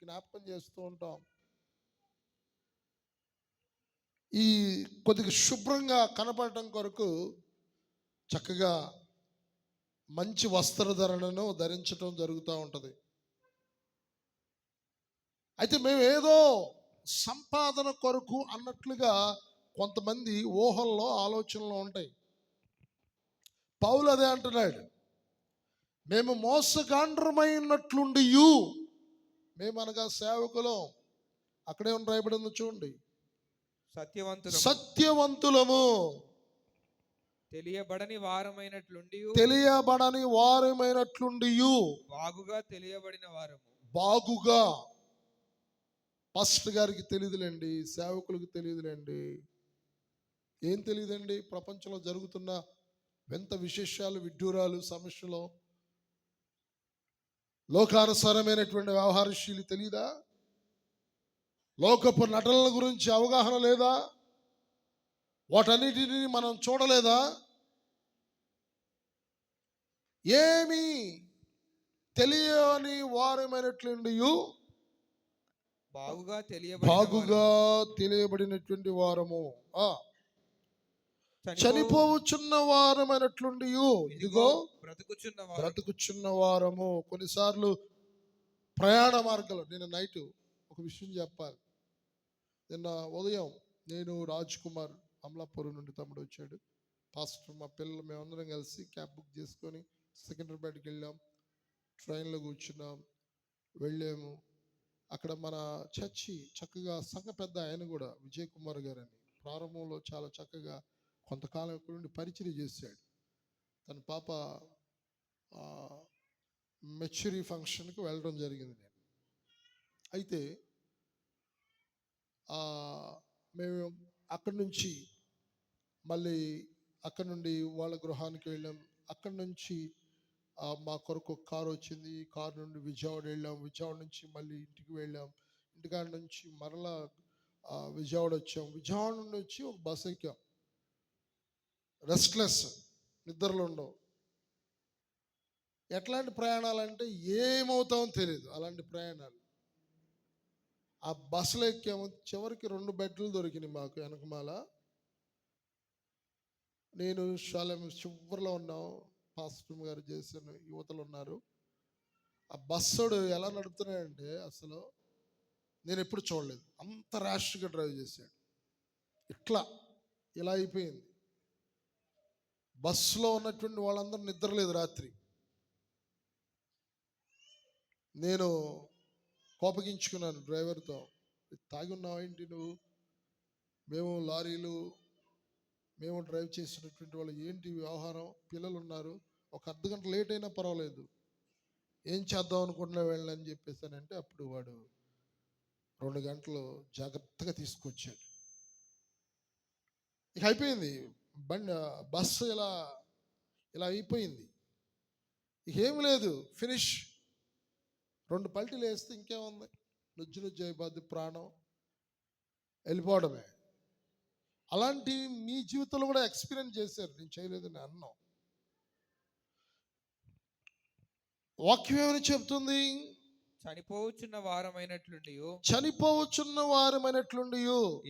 జ్ఞాపకం చేస్తూ ఉంటాం. ఈ కొద్దిగా శుభ్రంగా కనపడటం కొరకు చక్కగా మంచి వస్త్రధరణను ధరించడం జరుగుతూ ఉంటుంది. అయితే మేము ఏదో సంపాదన కొరకు అన్నట్లుగా కొంతమంది ఊహల్లో ఆలోచనలు ఉంటాయి. పౌలు అదే అంటున్నాడు, మేము మోసగాండ్రమై ఉన్నట్లుండి మేము అనగా సేవకులం. అక్కడే రాయబడింది చూడండి, సత్యవంతులము తెలియబడని వారమైనట్లుండి బాగుగా తెలియబడిన వారము. బాగుగా పాస్టర్ గారికి తెలియదులేండి, సేవకులకు తెలియదులేండి. ఏం తెలియదండి? ప్రపంచంలో జరుగుతున్న వింత విశేషాలు, విడ్డూరాలు, సమస్యలు, లోకానుసారమైనటువంటి వ్యవహారశీలి తెలియదా? లోకపు నటనల గురించి అవగాహన లేదా? వాటన్నిటిని మనం చూడలేదా? ఏమి తెలియని వారమైనట్లుండి బాగుగా తెలియబడినటువంటి వారము, చనిపోవచ్చున్న వారమైనట్లుండి ఇదిగో బ్రతుకుచున్న వారము. కొన్నిసార్లు ప్రయాణ మార్గాలు, నేను నైట్ ఒక విషయం చెప్పాలి. నిన్న ఉదయం నేను రాజ్ కుమార్ అమలాపురం నుండి తమ్ముడు వచ్చాడు, పాస్టర్, మా పిల్లలు, మేమందరం కలిసి క్యాబ్ బుక్ చేసుకొని సికింద్రాబాద్కి వెళ్ళాం. ట్రైన్లో కూర్చున్నాం, వెళ్ళాము. అక్కడ మన చర్చి చక్కగా సంఘ పెద్ద ఆయన కూడా విజయ్ కుమార్ గారు అని ప్రారంభంలో చాలా చక్కగా కొంతకాలం ఇక్కడ నుండి పరిచయం చేశాడు. తన పాప మెచ్యూరీ ఫంక్షన్కి వెళ్ళడం జరిగింది. నేను అయితే మేము అక్కడి నుంచి మళ్ళీ అక్కడి నుండి వాళ్ళ గృహానికి వెళ్ళాం. అక్కడి నుంచి మా కొరకు ఒక కారు వచ్చింది. ఈ కారు నుండి విజయవాడ వెళ్ళాం. విజయవాడ నుంచి మళ్ళీ ఇంటికి వెళ్ళాం. ఇంటికాడ నుంచి మరలా విజయవాడ వచ్చాం. విజయవాడ నుండి వచ్చి ఒక బస్సు ఎక్కాం. రెస్ట్లెస్, నిద్రలు ఉండవు. ఎట్లాంటి ప్రయాణాలు అంటే ఏమవుతామో తెలియదు, అలాంటి ప్రయాణాలు. ఆ బస్సులో ఎక్కాము. చివరికి 2 బెడ్లు దొరికినాయి మాకు వెనకమాల. నేను శాలెం చివరిలో ఉన్నాం, పాస్టర్ గారు చేసిన యువతలు ఉన్నారు. ఆ బస్సుడు ఎలా నడుపుతున్నాడంటే అసలు నేను ఎప్పుడు చూడలేదు. అంత ర్యాష్గా డ్రైవ్ చేశాడు. ఇలా అయిపోయింది. బస్సులో ఉన్నటువంటి వాళ్ళందరూ నిద్రలేదు రాత్రి. నేను కోపగించుకున్నాను డ్రైవర్తో, తాగి ఉన్నావు ఏంటి నువ్వు? మేము లారీలు, మేము డ్రైవ్ చేసినటువంటి వాళ్ళు, ఏంటి వ్యవహారం? పిల్లలు ఉన్నారు, ఒక అర్ధగంట లేట్ అయినా పర్వాలేదు, ఏం చేద్దాం అనుకుంటున్నా వెళ్ళని చెప్పేసానంటే అప్పుడు వాడు 2 గంటలు జాగ్రత్తగా తీసుకొచ్చాడు. ఇక అయిపోయింది. బస్సు ఇలా అయిపోయింది. ఇక ఏం లేదు, ఫినిష్. 2 పల్టీలు వేస్తే ఇంకేముంది, నుజ్జు అయిపోద్ది, ప్రాణం వెళ్ళిపోవడమే. అలాంటి మీ జీవితంలో కూడా ఎక్స్పీరియన్స్ చేశారు. నేను చేయలేదని అన్నాం. వాక్యం ఏమని చెప్తుంది? చనిపోవచ్చున్న వారమైనట్లుండి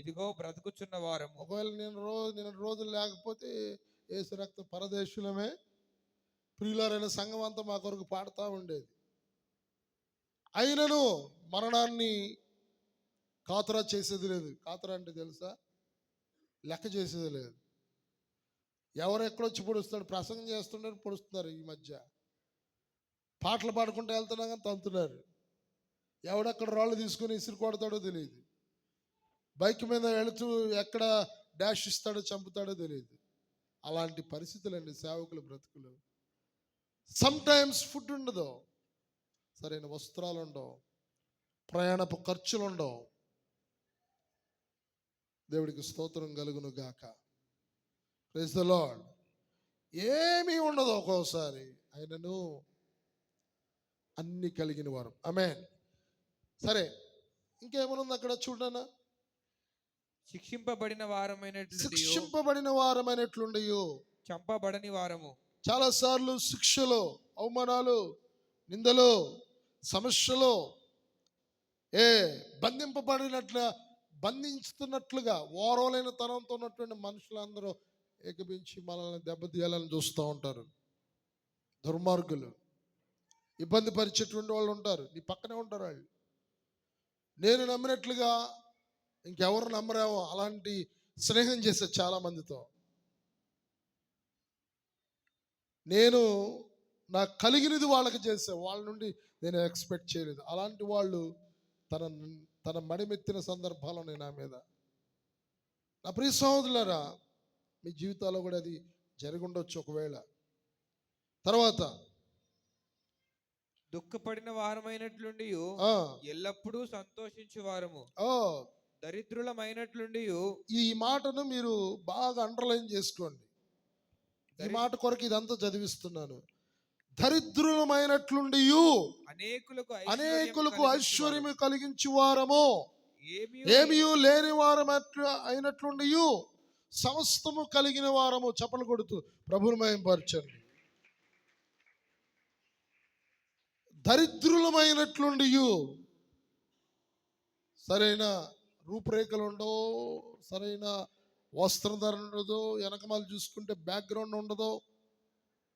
ఇదిగో బ్రతుకుచున్న వారము. ఒకవేళ నేను రోజులు లేకపోతే యేసు రక్త పరదేశులమే ప్రియులారైన సంఘం అంతా మా కొరకు పాడుతూ ఉండేది. అయినను మరణాన్ని కాతరా చేసేది లేదు. కాతరా అంటే తెలుసా? లెక్క చేసేది లేదు. ఎవరు ఎక్కడొచ్చి పొడుస్తాడు, ప్రసంగం చేస్తుంటే పొడుస్తున్నారు. ఈ మధ్య పాటలు పాడుకుంటూ వెళ్తున్నా కానీ తంతున్నారు. ఎవడెక్కడ రాళ్ళు తీసుకొని ఇసురు కొడతాడో తెలియదు. బైక్ మీద వెళుతూ ఎక్కడ డాష్ ఇస్తాడో చంపుతాడో తెలియదు. అలాంటి పరిస్థితులండి సేవకుల బ్రతుకులు. సమ్టైమ్స్ ఫుడ్ ఉండదు, సరైన వస్త్రాలు ఉండవు, ప్రయాణపు ఖర్చులు ఉండవు. దేవుడికి స్తోత్రం కలుగును గాక. Praise the Lord. ఏమీ ఉండదు ఒక్కోసారి, ఆయనను అన్ని కలిగిన వారు. ఆమేన్. సరే, ఇంకేమనుంది అక్కడ చూడనా? శిక్షింపబడిన వారమైనట్లుండి చంపబడని వారము. చాలాసార్లు శిక్షలు, అవమానాలు, నిందలు, సమస్యలు బంధించుతున్నట్లుగా ఓరవలేని తనంతో ఉన్నటువంటి మనుషులందరూ ఏకపించి మనల్ని దెబ్బతీయాలని చూస్తూ ఉంటారు. దుర్మార్గులు, ఇబ్బంది పరిచేటువంటి వాళ్ళు ఉంటారు, నీ పక్కనే ఉంటారు వాళ్ళు. నేను నమ్మినట్లుగా ఇంకెవరు నమ్మరేమో అలాంటి స్నేహం చేసే చాలా మందితో. నేను నాకు కలిగినది వాళ్ళకి చేసే వాళ్ళ నుండి నేను ఎక్స్పెక్ట్ చేయలేదు. అలాంటి వాళ్ళు తన తన మడిమెత్తిన సందర్భాలు ఉన్నాయి నా మీద. నా ప్రియ సహోదరులారా, మీ జీవితాల్లో కూడా అది జరిగి ఉండొచ్చు ఒకవేళ. తర్వాత దుఃఖపడిన వారమైనట్లుండి ఎల్లప్పుడూ సంతోషించు వారము, దరిద్రులమైనట్లుండి. ఈ మాటను మీరు బాగా అండర్లైన్ చేసుకోండి. ఈ మాట కొరకు ఇదంతా చదివిస్తున్నాను. దరిద్రులమైనట్లుండి అనేకులకు ఐశ్వర్యము కలిగించు వారము, ఏమీ లేని వారం అయినట్లుండి సమస్తము కలిగిన వారము. చప్పలు కొడుతూ ప్రభువుని మహిమపరచండి. దరిద్రులమైనట్లుండి సరైన రూపురేఖలు ఉండవు, సరైన వస్త్రధారణ ఉండదు, వెనకమాలు చూసుకుంటే బ్యాక్గ్రౌండ్ ఉండదు,